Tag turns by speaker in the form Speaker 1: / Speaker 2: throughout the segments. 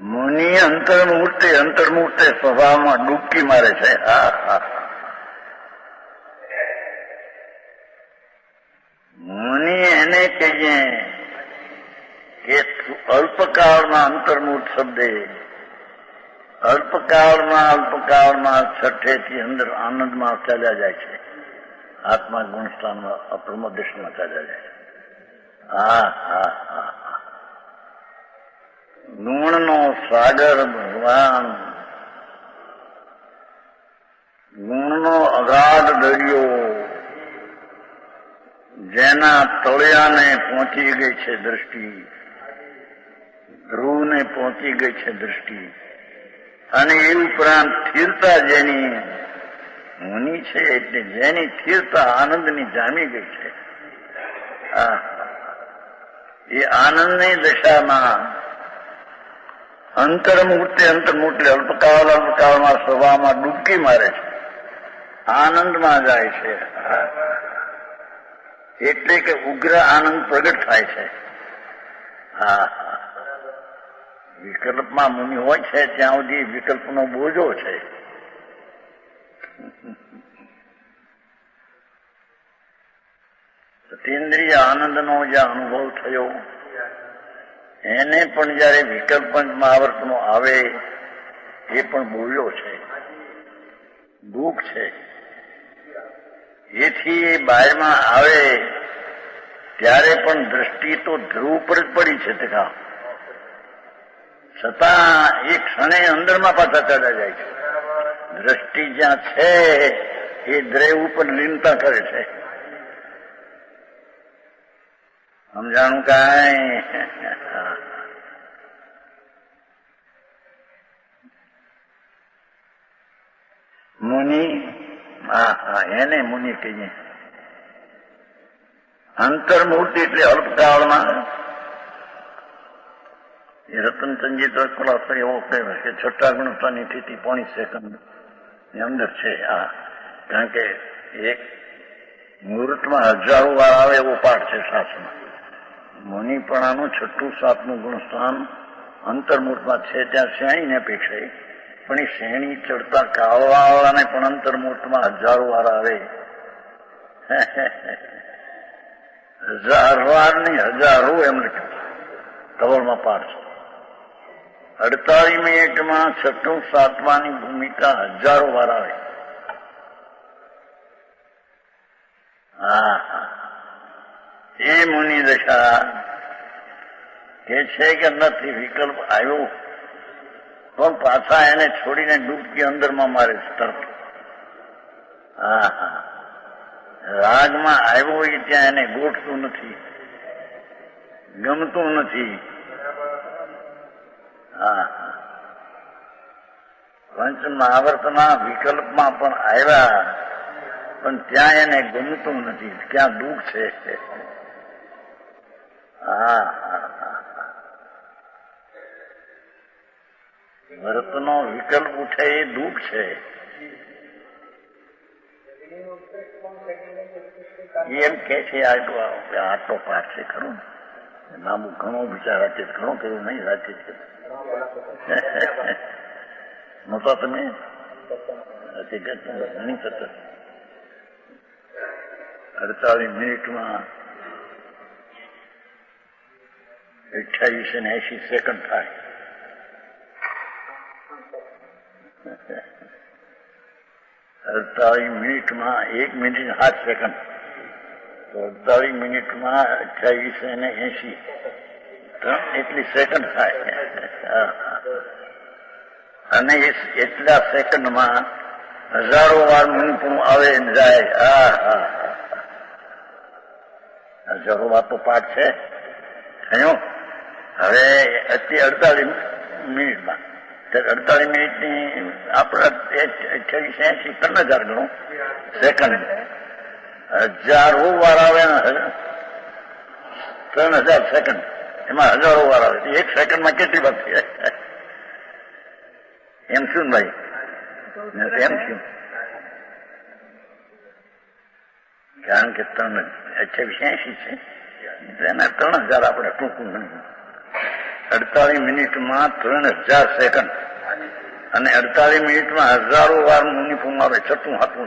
Speaker 1: મુનિ અંતર્મૂર્તે સ્વભાવમાં ડૂબકી મારે છે. હા હા, મુનિ એને કહીએ કે અલ્પકાળના અંતર્મૂર્ત શબ્દે અલ્પકાળમાં છઠ્ઠેથી અંદર આનંદમાં ચાલ્યા જાય છે. આત્મા ગુણસ્થાનમાં અપ્રમોદેશમાં ચાલ્યા જાય છે. હા હા હા, ગુણનો સાગર ભગવાન, ગુણનો અગાધ દરિયો, જેના તળિયાને પહોંચી ગઈ છે દ્રષ્ટિ, ધ્રુવને પહોંચી ગઈ છે દ્રષ્ટિ, અને એ ઉપરાંત સ્થિરતા જેની મુનિ છે એટલે જેની સ્થિરતા આનંદની જામી ગઈ છે, એ આનંદની દશામાં અંતર્મૂર્તે અલ્પકાળમાં સભામાં ડૂબકી મારે છે, આનંદમાં જાય છે. એટલે કે ઉગ્ર આનંદ પ્રગટ થાય છે. હા, વિકલ્પમાં મુનિ હોય છે ત્યાં સુધી વિકલ્પનો બોજો છે. સતીન્દ્રિય આનંદનો જે અનુભવ થયો એને પણ જયારે વિકલ્પ મહાવર્તનો આવે એ પણ બોલ્યો છે, દુઃખ છે. એથી એ બહારમાં આવે ત્યારે પણ દ્રષ્ટિ તો ધ્રુવ પર જ પડી છે ટકા, છતાં એ ક્ષણે અંદરમાં પાછા ચાલ્યા જાય છે. દ્રષ્ટિ જ્યાં છે એ દ્રવ ઉપર લીનતા કરે છે. સમજાણું કાંઈ? મુનિ, હા હા, એને મુનિ કહીએ. અંતર્મૂર્તિ એટલે અલ્પકાળમાં. એ રતનચંદજી તો ખુલાસો એવો કહેવાય કે છઠ્ઠા ગુણતાની સ્થિતિ 0.5 સેકન્ડ ની અંદર છે. આ કારણ કે એક મુહૂર્તમાં 1000 વાર આવે એવો પાઠ છે શાસ્ત્રમાં. મુનિપણાનું 6ઠું 7મું ગુણસ્થાન અંતર્મૂર્તમાં છે. ત્યાં શ્રેણીને અપેક્ષાએ પણ એ શ્રેણી ચડતા કાળવાળાને પણ અંતર્મૂર્તમાં 1000 વાર આવે. 1000 વાર નહીં, હજારો એમ લખ્યું ધવળમાં પાઠ છે. 48 મિનિટમાં 6ઠું 7માની ભૂમિકા 1000 વાર આવે. હા, એ મુનિ દશા કે છે કે નથી વિકલ્પ આવ્યો પણ પાછા એને છોડીને ડૂબકી અંદરમાં મારે તરફ. હા હા, રાગમાં આવ્યો હોય ત્યાં એને ગોઠતું નથી, ગમતું નથી. હા હા, પંચ મહાવર્તના વિકલ્પમાં પણ આવ્યા પણ ત્યાં એને ગમતું નથી, ક્યાં દુઃખ છે. હા હા, ભરતનો વિકલ્પ ઉઠે એ દુઃખ છે. એમ કે છે આટલો પાઠ છે ખરો ને, લાંબુ ઘણો વિચાર રાખે, ઘણો કેવું નહીં રાખે છે. નહોતા તમે ઘણી સતત 48 મિનિટમાં 28 અને 80 સેકન્ડ થાય. 48 મિનિટમાં 1 મિનિટ 7 સેકન્ડ, તો 48 મિનિટમાં 28 અને 80 એટલી સેકન્ડ થાય. અને એટલા સેકન્ડમાં 1000 વાર મુનિપુણ આવે ને જાય. હા હા, 1000 વાર તો પાઠ છે થયો. હવે 48 મિનિટમાં 48 મિનિટની આપણે 28 80 3000 ગણો સેકન્ડ, 1000 વાર આવે ને 3000 સેકન્ડ, એમાં 1000 વાર આવે. 1 સેકન્ડમાં કેટલી વાર થઈ જાય? એમ શું ભાઈ? એમ શું? કારણ કે 28 80 છે, એના 3000 આપણે ટૂંકું ગણ્યું. 48 મિનિટમાં 3000 સેકન્ડ અને 48 મિનિટમાં હજારો વાર મુનિપુમ આવે, છઠ્ઠું હાથું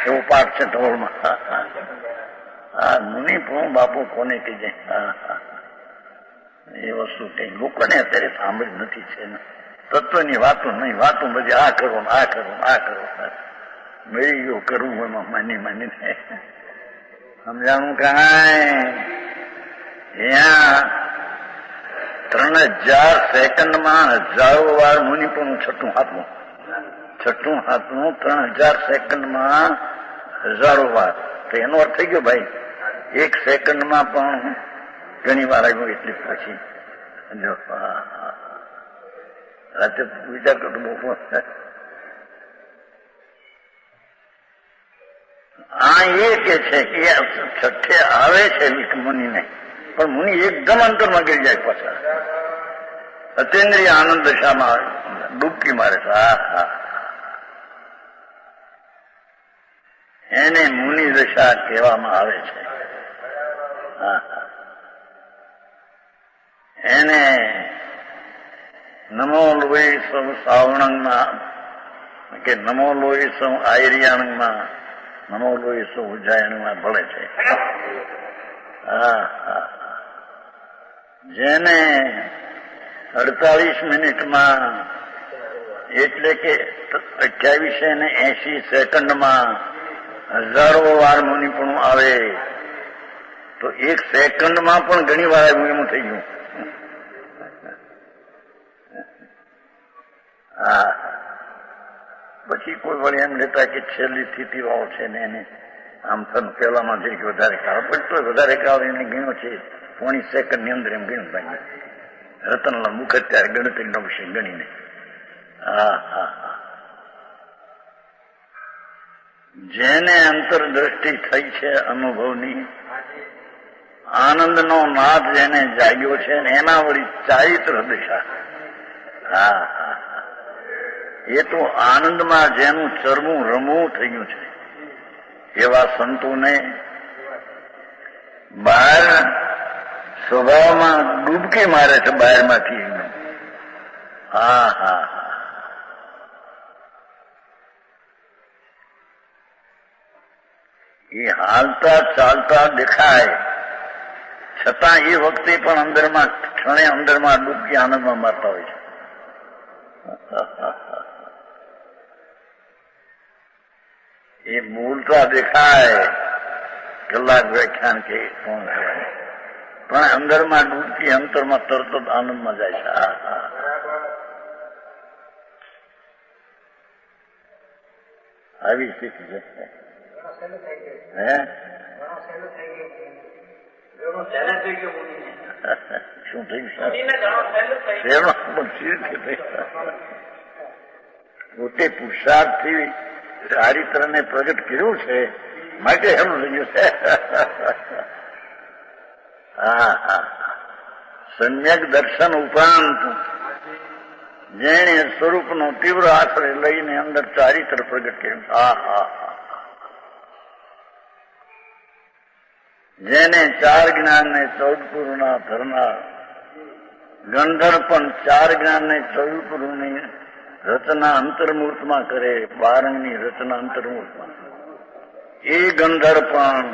Speaker 1: એવો પાઠ છે ઢોળમાં. હા, મુનિપુમ બાપુ કોને કીધે? એ વસ્તુ કઈ લોકોને અત્યારે સાંભળી નથી છે ને. તત્વની વાતો નહીં, વાતો બધી આ કરો આ કરો આ કરો, મેળી ગયો કરવું એમાં માનીને સમજાણું કાંઈ. ત્યાં 3000 સેકન્ડમાં હજારો વાર મુનિપુમ છઠ્ઠું હાથનું 3000 સેકન્ડમાં હજારો વાર. તો એનો અર્થ થઈ ગયો ભાઈ, 1 સેકન્ડમાં પણ ઘણી વાર આવ્યું. એટલે પછી જો રાતે વિચાર કરતો બહુ આ એ કે છે કે છઠ્ઠે આવે છે મુનિને, પણ મુનિ એકદમ અંતરમાં ગઈ જાય પાછા, અતેન્દ્રિય આનંદ દશામાં ડૂબકી મારે છે. એને મુનિ દશા કહેવામાં આવે છે. એને નમો લોહી સૌ સાવણંગમાં કે નમો લોહી સૌ આયરિયાણમાં, નમો લોહી સૌ ઉજ્જાયણમાં ભળે છે. જેને 48 મિનિટમાં એટલે કે 2880 સેકન્ડમાં હજારો વાર મુનિપણું આવે, તો 1 સેકન્ડમાં પણ ઘણી વાર એમ થઈ ગયું. પછી કોઈ વળી એમ લેતા કે છેલ્લી સ્થિતિવાળો છે ને એને આમ થયું પેલામાં જઈ કે વધારે કાળ, પણ તો વધારે કાળ એને ગણ્યો છે 20 સેકન્ડની અંદર એમ ગણ્યું ભાઈ. રતનલાલ મુખત્યારે ગણતરીનો વિષય ગણીને. જેને અંતરદ્રષ્ટિ થઈ છે અનુભવની, આનંદનો નાદ જેને જાગ્યો છે ને એના વળી ચારિત્ર દશા. એ તો આનંદમાં જેનું ચરમું રમવું થયું છે એવા સંતોને બહાર સ્વભાવમાં ડૂબકી મારે છે બહારમાંથી એકદમ. એ હાલતા ચાલતા દેખાય છતાં એ વખતે પણ અંદરમાં ક્ષણે અંદરમાં ડૂબકી આનંદમાં મારતા હોય છે. એ બોલતા દેખાય કલાક વ્યાખ્યાન કે કોણ પણ અંદરમાં ડૂબકી અંતરમાં તરત જ આનંદમાં જાય છે. આવી સ્થિતિ છે. શું થયું? પોતે પુરુષાર્થથી ચારિત્રને પ્રગટ કર્યું છે માટે એનું થયું છે. સમ્યક દર્શન ઉપરાંત જેણે સ્વરૂપનો તીવ્ર આશ્રય લઈને અંદર ચારિત્ર પ્રગટ કર્યું. જેને 4 જ્ઞાનને 14 પુરુના ધરનાર ગંધર પણ 4 જ્ઞાનને 14 પુરુની રચના અંતર્મૂર્તમાં કરે, 12 રચના અંતર્મૂર્તમાં. એ ગંધર પણ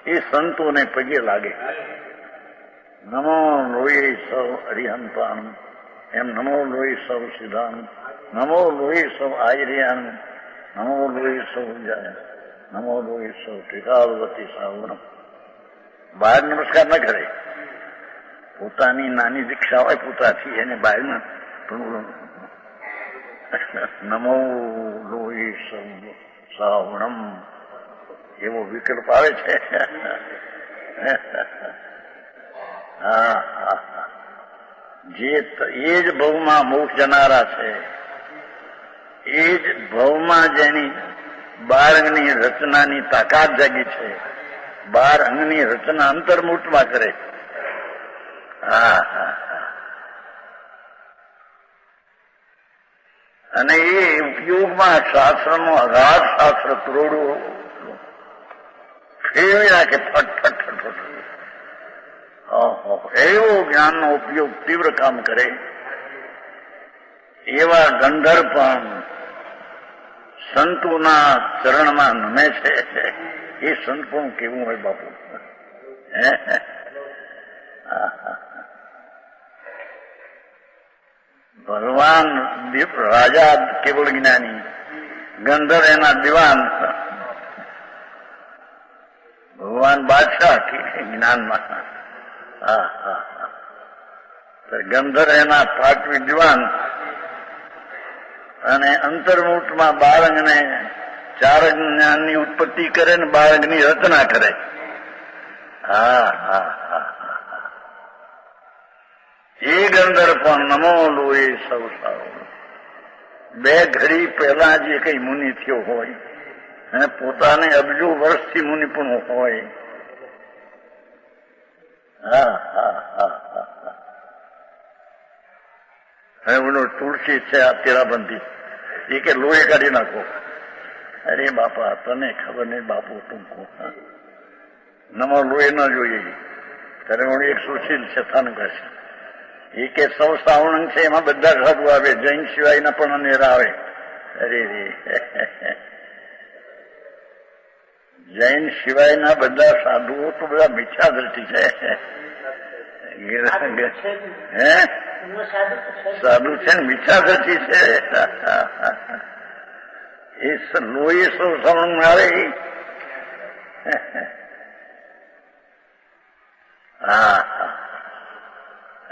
Speaker 1: એ સંતોને પગે લાગે. નમો લોહી સૌ અરિહંતાન, એમ નમો લોહી સૌ સિદ્ધાન, નમો લોહી સૌ આયર્યાન, નમો લોહી સૌ જાય, નમો લોહી સૌ ટીકાવતી સાવરમ. બહાર નમસ્કાર ન કરે, પોતાની નાની દીક્ષા હોય પોતાથી એને બહારના નમો લોહી સૌ સાવરમ એવો વિકલ્પ આવે છે. એ જ ભવમાં મોક્ષ જનારા છે. એ જ ભવમાં જેની 12 અંગની રચનાની તાકાત જાગી છે, 12 અંગની રચના અંતર્મૂર્તમાં કરે. અને એ ઉપયોગમાં શાસ્ત્રનો અગાધ શાસ્ત્ર કરોડો ફેરવી નાખે. ફટ ફટ ફટ ફટ. એવો જ્ઞાનનો ઉપયોગ તીવ્ર કામ કરે એવા ગંધર્વ પણ સંતોના ચરણમાં નમે છે. એ સંત પણ કેવું હોય બાપુ. ભગવાન રાજા કેવળ જ્ઞાની, ગંધર્વ એના દિવાન, ભગવાન બાદશાહ જ્ઞાનમાં. ગંધર્વ એના પાક વિદ્વાન અને અંતર્મુખમાં બાળકને ચાર જ્ઞાનની ઉત્પત્તિ કરે ને બાળકની રચના કરે. એ ગંધર્વ પણ નમો લોએ સૌ સારો. બે ઘડી પહેલા જે કઈ મુનિ થયો હોય અને પોતાને અબજો વર્ષથી મુનિ પણ હોય. હવે બોલો તુલસી છે આ તેરાબંધી, એ કે લોહી કાઢી નાખો. અરે બાપા તને ખબર નહીં બાપુ ટૂંકો નમો લોહી ન જોઈએ. ત્યારે હું એક સુશીલ છે થાનું કહે છે એ કે સૌ સાવણ છે એમાં બધા સાધુ આવે, જૈન સિવાયના પણ અનેરા આવે. અરે રે જૈન સિવાયના બધા સાધુઓ તો બધા મિથ્યા દ્રષ્ટિ છે. સાધુ છે ને મિથ્યા દ્રષ્ટિ છે. એ લોહી સૌ સાવણ આવે.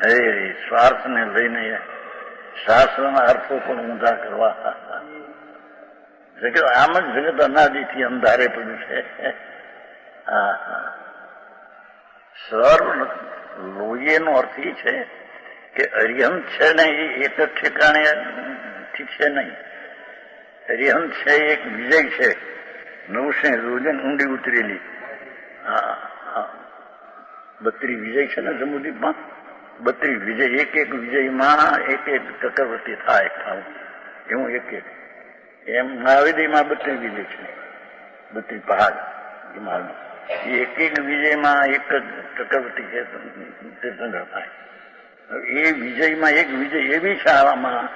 Speaker 1: અરે સ્વાર્થને લઈને શાસ્ત્રના અર્થો પણ ઊંધા કરવા. જગત આમ જ જગત અનાદિથી અંધારે પડ્યું છે. સર્વ લોહીનો અર્થ એ છે કે અરિહંત છે ને એ એક જ ઠેકાણે ઠીક છે નહીં. અરિહંત છે એક વિજય છે, નવસે રોજન ઊંડી ઉતરેલી. 32 વિજય છે ને જમ્મુદીપમાં, 32 વિજય, એક એક વિજયમાં એક એક ચક્રવર્તી થાય ખાવું એવું એક એક. એમ મહાવિદયમાં 32 વિજય છે, 32 પહાડ હિમાલય. એક એક વિજયમાં એક જ ચક્રવર્તી તીર્થંકર થાય. એ વિજયમાં એક વિજય એવી છે આમાં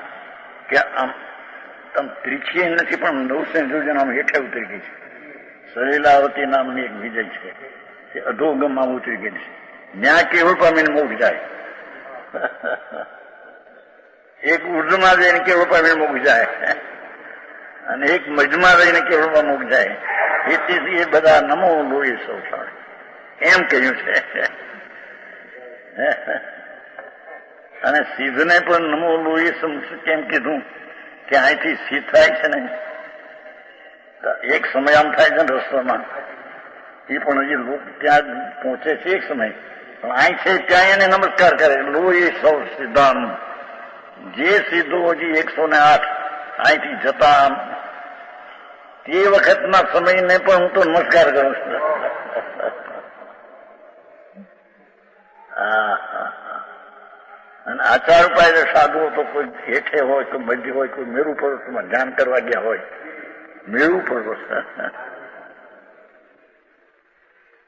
Speaker 1: કે આમ તમ ત્રીછી નથી પણ 900 જોજન આમ હેઠે ઉતરી ગઈ છે. સલીલાવતી નામની એક વિજય છે, એ અધોગમમાં ઉતરી ગઈ છે. ત્યાં કેવળ પામીને મોક્ષ જાય. એક ઉર્ધમાં જઈને કેવળ પામીને મોક્ષ જાય અને એક મજમાં રહીને કેવળમાં મોક્ષ જાય. એથી એ બધા નમો લોહી સૌ સાર એમ કહ્યું છે. અને સિદ્ધને પણ નમો લોહી કેમ કીધું કે અહીંથી સિદ્ધ થાય છે ને એક સમય આમ થાય છે ને રસ્તામાં, એ પણ હજી લોક ત્યાં પહોંચે છે એક સમય, પણ અહીં છે ત્યાં એને નમસ્કાર કરે. લોહી સૌ સિદ્ધામ, જે સીધો હજી 108 અહીંથી જતા તે વખતના સમયને પણ હું તો નમસ્કાર કરું છું. અને આચાર ઉપાય સાધુઓ તો કોઈ હેઠે હોય, કોઈ મધ્ય હોય, કોઈ મેરુ પર્વતમાં ધ્યાન કરવા ગયા હોય. મેરુ પર્વત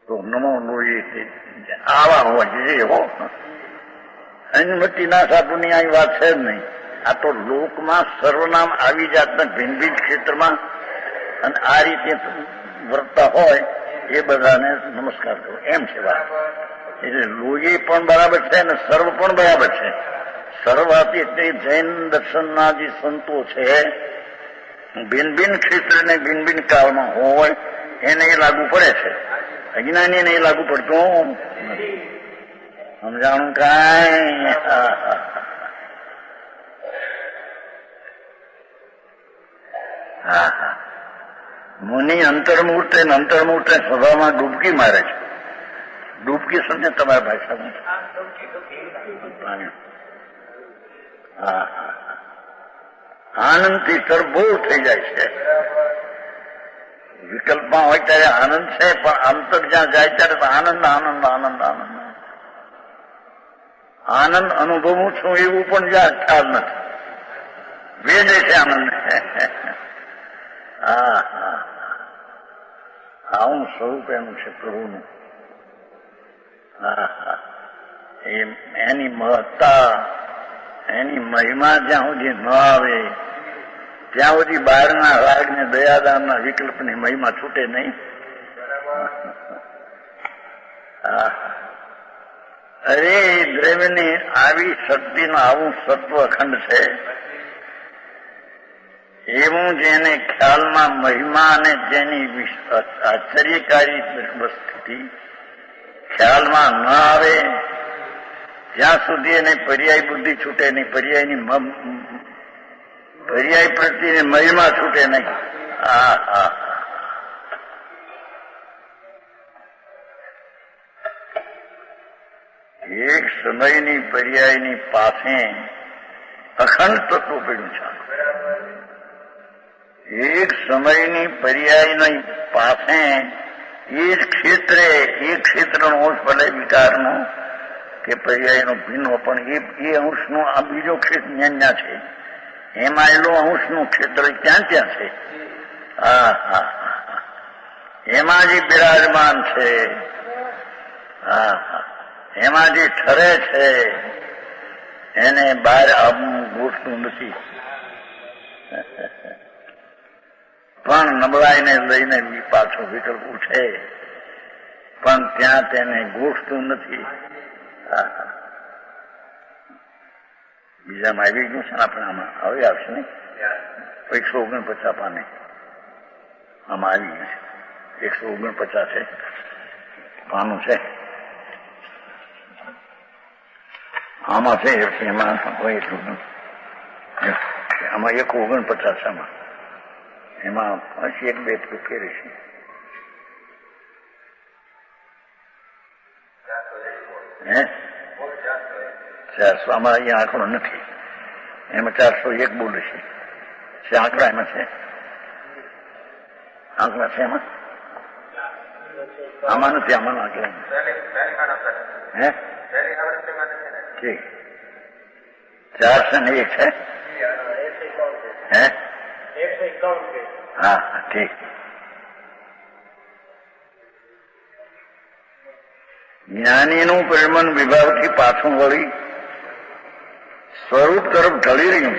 Speaker 1: તો નમો લોહી આવા હોવા જોઈએ. હો અનુમતિના સાધુની આ વાત છે જ નહીં. આ તો લોકમાં સર્વનામ આવી જાતના ભિન્ન ભિન્ન ક્ષેત્રમાં અને આ રીતે વર્તતા હોય એ બધાને નમસ્કાર કરો એમ છે વાત. એટલે લોહી પણ બરાબર છે અને સર્વ પણ બરાબર છે. સર્વાથી એટલે જૈન દર્શનના જે સંતો છે ભિન્ન ભિન્ન ક્ષેત્ર ને ભિન્ન ભિન્ન કાળમાં હોય એને એ લાગુ પડે છે. અજ્ઞાનીને એ લાગુ પડતું સમજાણું કાંઈ. મુનિ અંતર્મુહૂર્તે સભામાં ડૂબકી મારે છે. ડૂબકી સમજે તમારા ભાષામાં? આનંદથી તરબોળ થઈ જાય છે. વિકલ્પમાં હોય ત્યારે આનંદ છે, પણ અંતર જ્યાં જાય ત્યારે આનંદ આનંદ આનંદ આનંદ આનંદ અનુભવું છું એવું પણ જ્યાં ખ્યાલ નથી. વેદે છે આનંદ. આવું સ્વરૂપ એનું છે પ્રભુનું. એની મહત્તા, એની મહિમા જ્યાં સુધી ન આવે ત્યાં સુધી બહારના રાગ ને દયાદાનના વિકલ્પની મહિમા છૂટે નહીં. અરે દ્રવ્યની આવી શક્તિનું આવું સત્વ અખંડ છે, એવું જેને ખ્યાલમાં મહિમા અને જેની આશ્ચર્યકારી સ્થિતિ ખ્યાલમાં ન આવે ત્યાં સુધી એને પર્યાય બુદ્ધિ છૂટે નહીં, પર્યાય પ્રત્યેની મહિમા છૂટે નહીં. એક સમયની પર્યાયની પાસે અખંડ તત્વ પડ્યું છે. એક સમયની પર્યાયની પાસે એ જ ક્ષેત્રે એ ક્ષેત્રનો અંશ ભલે વિકારનો કે પર્યાયનો ભીનો પણ એ અંશનો આ બીજો ક્ષેત્ર ન્યા છે, એમાં એલો અંશનું ક્ષેત્ર ક્યાં ક્યાં છે. એમાં જે બિરાજમાન છે, એમાં જે ઠરે છે એને બહાર આવવું ગોઠતું નથી. પણ નબળાઈને લઈને પાછો વિકલ્પ ઉઠે પણ ત્યાં તેને ગોઠતું નથી. બીજામાં આવી ગયું છે ને આપણે આમાં હવે આવશે ને 149 પાને આમાં આવી ગયું છે. 149 છે પાનું છે આમાં છે. એમાં કોઈ એટલું આમાં 149 આમાં એમાં હજી એક બે ફેરી છે. હે 400 આમાં અહીંયા આંકડો નથી, એમાં 401 બોલે છે. આંકડા એમાં છે, આંકડા છે એમાં, આમાં નથી, આમાં આંકડા. હે ઠીક 401 છે. હે હા ઠીક. જ્ઞાનીનું પરિમન વિભાવથી પાછું વળી સ્વરૂપ તરફ ઢળી રહ્યું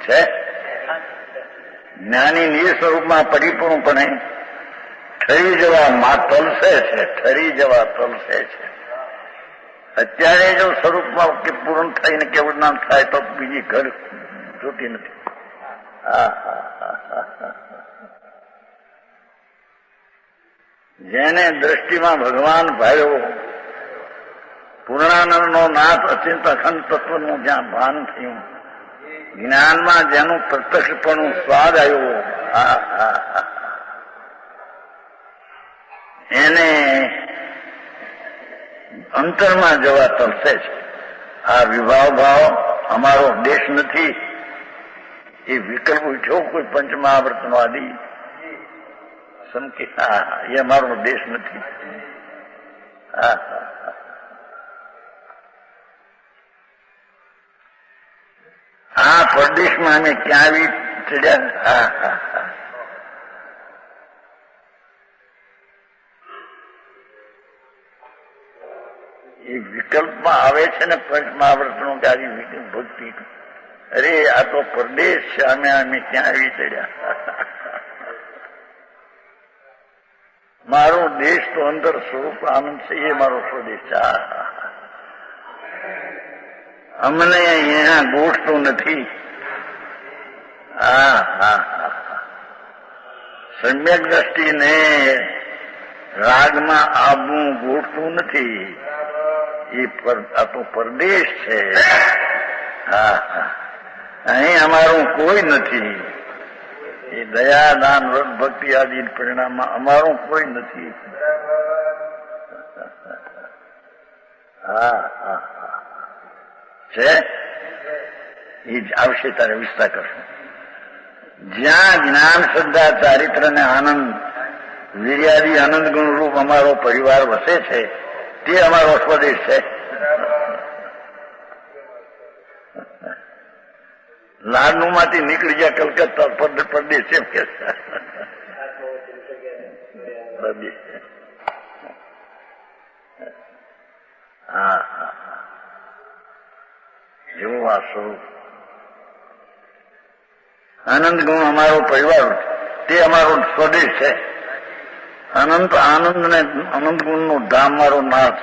Speaker 1: છે. જ્ઞાની નિજ સ્વરૂપમાં પરિપૂર્ણપણે ઠરી જવા તલસે છે, ઠરી જવા તલસે છે. અત્યારે જો સ્વરૂપમાં કે પૂર્ણ થઈને કેવું નામ થાય તો બીજી ઘર જોતી નથી. જેને દ્રષ્ટિમાં ભગવાન ભાયો પૂર્ણાનંદનો નાથ અચિંત અખંડ તત્વનું જ્યાં ભાન થયું, જ્ઞાનમાં જેનું પ્રત્યક્ષપણું સ્વાદ આવ્યો, એને અંતરમાં જવા તરસે છે. આ વિભાવ ભાવ અમારો દેશ નથી. એ વિકલ્પ ઉઠ્યો કોઈ પંચમહાવર્તનો આદિ સમકી, એ અમારો દેશ નથી. આ પરદેશમાં અમે ક્યાં આવી ચડ્યા. એ વિકલ્પમાં આવે છે ને પંચમહાવર્તનો કે આવી વિકલ્પ ભક્તિ. અરે આ તો પરદેશ છે, અમે ક્યાં આવી ચડ્યા. મારો દેશ તો અંદર સ્વરૂપ આનંદ છે, એ મારો સ્વદેશ છે. અમને અહીંયા ગોઠતું નથી. સમ્યક દ્રષ્ટિને રાગમાં આવવું ગોઠતું નથી. આ તો પરદેશ છે. અહીં અમારું કોઈ નથી. એ દયા દાન વ્રત ભક્તિ આદિ પરિણામમાં અમારું કોઈ નથી. છે એ જ આવશે તારે વિસ્તાર કરશું. જ્યાં જ્ઞાન શ્રદ્ધા ચારિત્ર ને આનંદ વીર્યાદિ આનંદ ગુણરૂપ અમારો પરિવાર વસે છે, તે અમારો સ્વદેશ છે. લાડનું માંથી નીકળી ગયા કલકત્તા પરદેશ એમ કે હા. એવું આ સ્વરૂપ. આનંદ ગુણ અમારો પરિવાર, તે અમારો સ્વદેશ છે. અનંત આનંદ ને અનંત ગુણ નું ધામ મારો નાથ,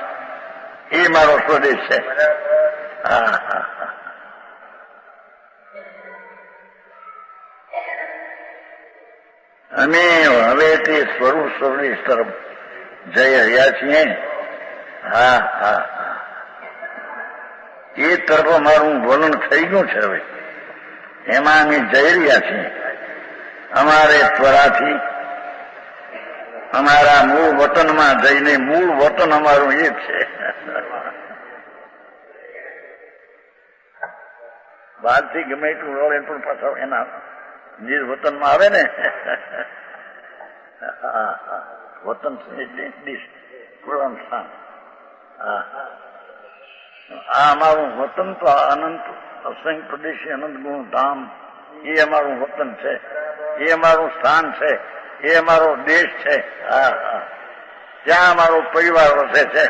Speaker 1: એ મારો સ્વદેશ છે. હા હા હા. અમે હવે તે સ્વરૂપ સ્વદેશ તરફ જઈ રહ્યા છીએ. હા હા હા. એ તરફ અમારું વલણ થઈ ગયું છે. હવે એમાં અમે જઈ રહ્યા છીએ. અમારે ત્વરાથી અમારા મૂળ વતનમાં જઈને, મૂળ વતન અમારું એ છે. બહારથી ગમે એટલું રોડે પણ પાછા એના નિજ વતનમાં આવે ને. વતન પૂર્ણ સ્થાન. આ અમારું વતન તો અનંત અસંખ્ય પ્રદેશી અનંત ગુણ ધામ, એ અમારું વતન છે, એ અમારું સ્થાન છે, એ અમારો દેશ છે. હા હા. ત્યાં અમારો પરિવાર વસે છે.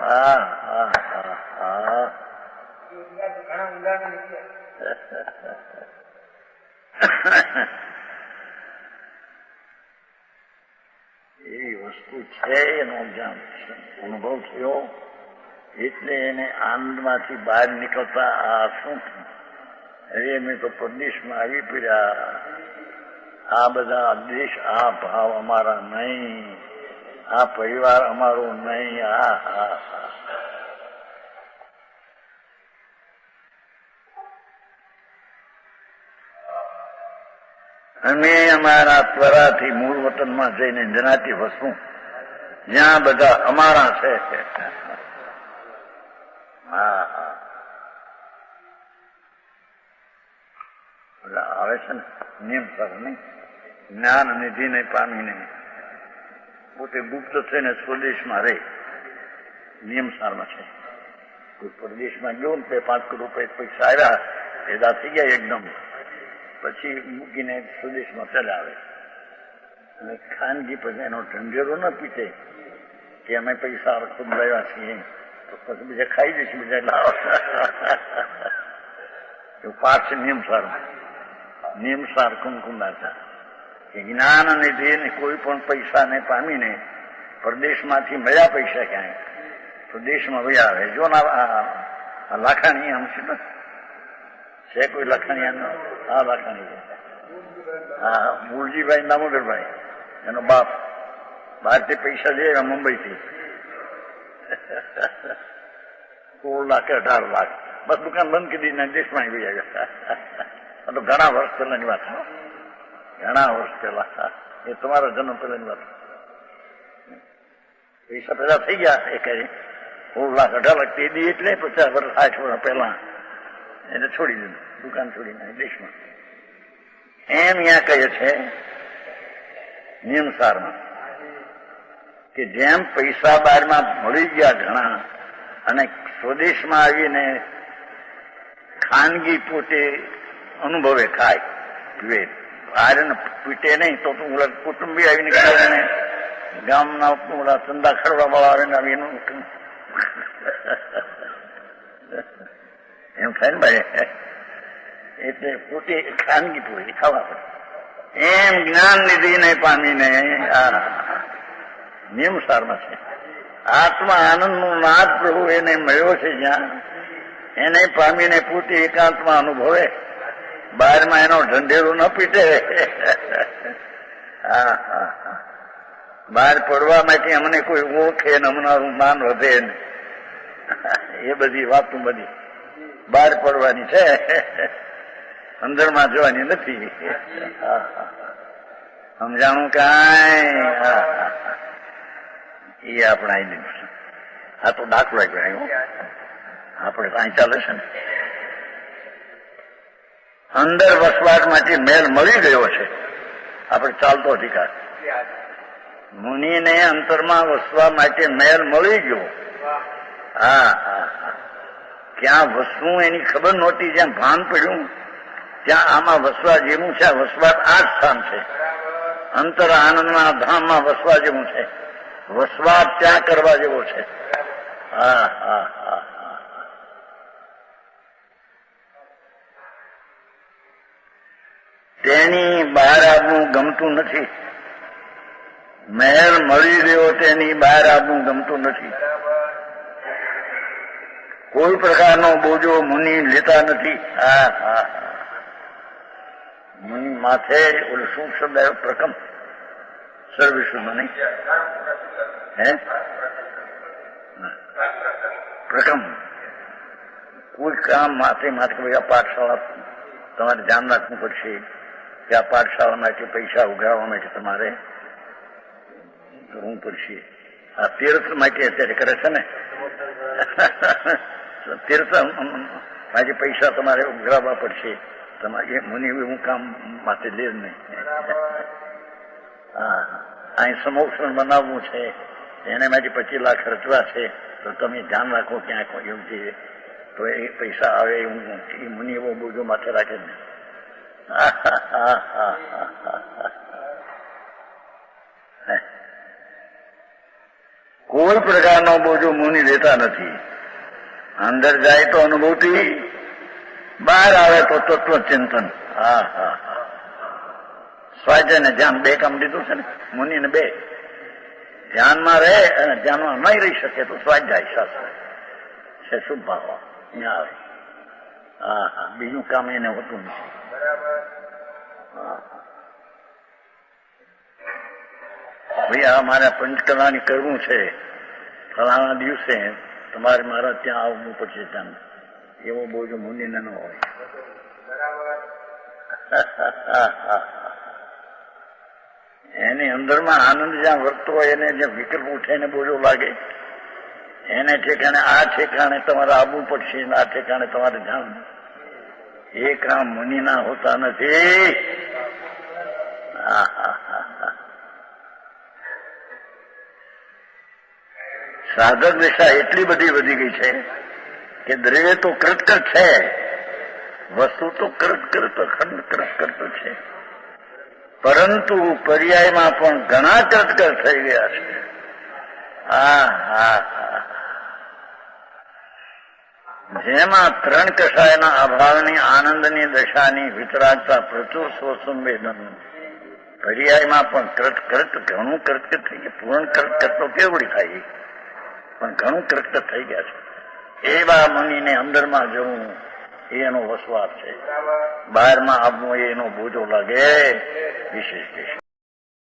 Speaker 1: હા હા હા હા. એવી વસ્તુ છે, એનો અનુભવ થયો એટલે એને આનંદમાંથી બહાર નીકળતા આ શું, હવે અમે તો પ્રદેશમાં આવી પડ્યા. આ બધા દેશ, આ ભાવ અમારા નહીં, આ પરિવાર અમારો નહીં. હા હા હા. અમે અમારા ત્વરાથી મૂળ વતનમાં જઈને જનાતી વસવું, જ્યાં બધા અમારા છે. હા હા. આવે છે ને નિયમ સર નહીં, જ્ઞાન નિધિને પામીને પોતે ગુપ્ત થઈને સ્વદેશમાં રહે. નિયમ સારમાં છે. કોઈ પરદેશમાં ગયો ને 5 કરોડ રૂપિયા પૈસા આવ્યા, પેદા થઈ ગયા એકદમ, પછી મૂકીને સ્વદેશમાં ચાલ્યા આવે. અને ખાનગી પછી એનો ઢંઢેરો ન પીટે કે અમે પૈસા ખૂબ લાવ્યા છીએ, તો પછી બીજા ખાઈ જઈશું, બીજા લાવો. એવું પાઠ છે નિયમસારમાં. નિયમસાર કુમકુંડાચા કે જ્ઞાન નિધિ કોઈ પણ પૈસાને પામીને પરદેશમાંથી મળ્યા પૈસા ક્યાંય પ્રદેશમાં વયા આવે. જો ના લાખાણી આમ છે કોઈ લખાણિયા? હા લખાણી. હા મૂળજીભાઈ દામોદરભાઈ, એનો બાપ બહારથી પૈસા લઈ મુંબઈથી 16 લાખ કે 18 લાખ, બસ દુકાન બંધ કરી દીધી, દેશમાં આવી આવ્યા. આ તો ઘણા વર્ષ પહેલાની વાત, ઘણા વર્ષ પહેલા, એ તમારા જન્મ પહેલાની વાત. પૈસા પેદા થઈ ગયા એ કરી 16 લાખ 18 લાખ તે દી, એટલે 50 વર્ષ 60 વર્ષ પહેલા એને છોડી દીધું, દુકાન છોડીને દેશમાં. એમ ત્યાં કહે છે નિયમસારમાં કે જેમ પૈસા બહારમાં મળી ગયા ઘણા, અને સ્વદેશમાં આવીને ખાનગી પોતે અનુભવે, ખાય પીવે, બહાર પીટે નહીં, તો કુટુંબી આવીને કહે, ગામના ઓલા ચંદા ખરવા વાળા આવીને આવીને એમ થાય ને ભાઈ. એટલે પોતે ખાનગી પૂરી ખાવા પડે. એમ જ્ઞાન નિધિને પામીને આ નિયમસારમાં છે. આત્મા આનંદનું નાદ પ્રભુ એને મળ્યો છે, જ્યાં એને પામીને પોતે એકાંતમાં અનુભવે, બહારમાં એનો ઢંઢેરો ન પીટે. હા હા હા. બહાર પડવા માટે અમને કોઈ ઓળખે ને અમનારું માન વધે ને, એ બધી વાતો બધી બહાર પડવાની છે, અંદરમાં જવાની નથી. સમજાણું કાંઈ? એ આપણે આવી દીધું. આ તો દાખલો ગણાયો, આપણે કાંઈ ચાલે છે ને. અંદર વસવાટ માટે મેલ મળી ગયો છે, આપણે ચાલતો અધિકાર. મુનિને અંતરમાં વસવા માટે મેલ મળી ગયો. હા હા હા. ક્યાં વસવું એની ખબર નહોતી, જ્યાં ભાન પડ્યું ત્યાં આમાં વસવા જેવું છે. વસવાટ આ જ સ્થાન છે, અંતર આનંદના ધામમાં વસવા જેવું છે. વસવાટ ત્યાં કરવા જેવો છે. હા હા હા હા. તેની બહાર આવવું ગમતું નથી. મહેલ મળી રહ્યો તેની બહાર આવવું ગમતું નથી. કોઈ પ્રકારનો બોજો મુનિ લેતા નથી. હા હા મુનિ માથે ઓલું શું શબ્દ આવ્યો? પ્રકમ સર્વિસમાં નહીં હે પ્રકમ કોઈ કામ માથે માથે કે આ પાઠશાળા તમારે ધ્યાન રાખવું પડશે કે આ પાઠશાળા માટે પૈસા ઉઘરાવવા માટે તમારે કરવું પડશે. આ તીર્થ માટે અત્યારે કરે છે ને તીર્થ માટે પૈસા તમારે ઉઘરાવવા પડશે. તમારે મુનિ એવું કામ માટે લે જ નહીં. હા અહીં સમોક્ષણ બનાવવું છે એને માટે 25 લાખ ખર્ચવા છે તો તમે ધ્યાન રાખો ક્યાંક એવું છે તો એ પૈસા આવે એવું એ મુનિ એવો બોજો માથે રાખે જ નહીં. કોઈ પ્રકારનો બોજો મુનિ લેતા નથી. અંદર જાય તો અનુભૂતિ, બહાર આવે તો તત્વ ચિંતન. હા હા હા સ્વાધ્યાય ને ધ્યાન બે કામ લીધું છે ને મુનિ ને બે. ધ્યાનમાં રહે અને ધ્યાનમાં નહીં રહી શકે તો સ્વાધ્યાય શાસ્ત્ર છે શુભ ભાવ અહીંયા આવે. હા હા બીજું કામ એને હોતું નથી. ભાઈ આ મારે પંચકલાની કરવું છે ફલાણા દિવસે તમારે મારા ત્યાં આવવું પડશે. ત્યાં એવો બોજો મુનિને ન હોય. એની અંદરમાં આનંદ જ્યાં વર્તતો હોય એને જે વિકલ્પ ઉઠે એને બોજો લાગે એને ઠેકાણે આ ઠેકાણે તમારે આવવું પડશે આ ઠેકાણે તમારે ધ્યાન. એ કામ મુનિના હોતા નથી. સાધક દિશા એટલી બધી વધી ગઈ છે કે દ્રવ્ય તો કૃતકૃત છે, વસ્તુ તો કૃતકૃત અખંડ કૃતકૃત છે, પરંતુ પર્યાયમાં પણ ઘણા કૃતકૃત થઈ ગયા છે. જેમાં 3 કષાયના અભાવની આનંદની દશાની વિતરાગતા પ્રચુર સ્વસંવેદન પર્યાયમાં પણ કૃતકૃત ઘણું કૃતકૃત થઈ ગયા. પૂર્ણ કૃતકૃત તો કેવડી થાય પણ ઘણું કૃતકૃત થઈ ગયા છે. એવા મુનિને અંદરમાં જવું એનો વસવાટ છે. બહારમાં આવવું એનો બોજો લાગે વિશેષ.